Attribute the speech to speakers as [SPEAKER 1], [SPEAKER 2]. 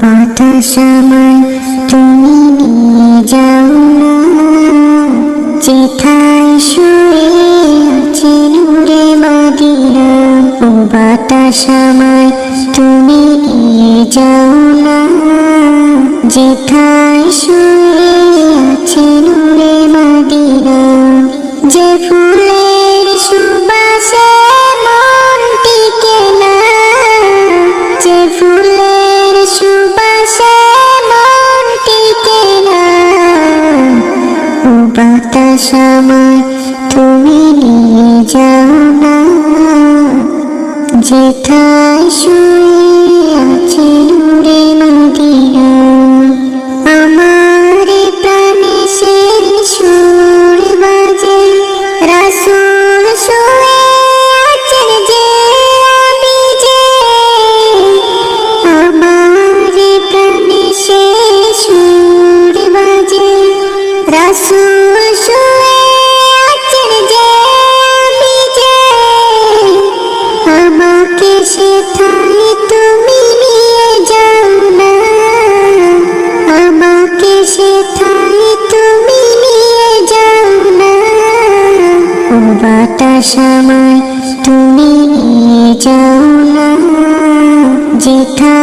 [SPEAKER 1] বাতাস আমায় তুমি নিয়ে যাও না, যেথায় শুয়ে আছে নূরে মদিনা। ও বাতাস আমায় তুমি নিয়ে যাও না, যেথায় শুয়ে আছে নূরে মদিনা। যে ফুলের সুবাসে মন টিকে না, যে ফুলের সুবাসে মন টিকে না। ও বাতাস আমায় তুমি নিয়ে যাও না, যেথায় শুয়ে আছে নূরে মদিনা। আমার প্রাণে সে সুর বাজে, রাসূল শুয়ে আছেন যে, আমি যে। আমার প্রাণে সে সুর বাজে, রাসূল শুয়ে আছেন যে, আমি যে। আমাকে সেথায় তুমি নিয়ে যাও না, আমাকে সেথায় তুমি নিয়ে যাও না। ও বাতাস আমায় তুমি নিয়ে যাও না, যেথায়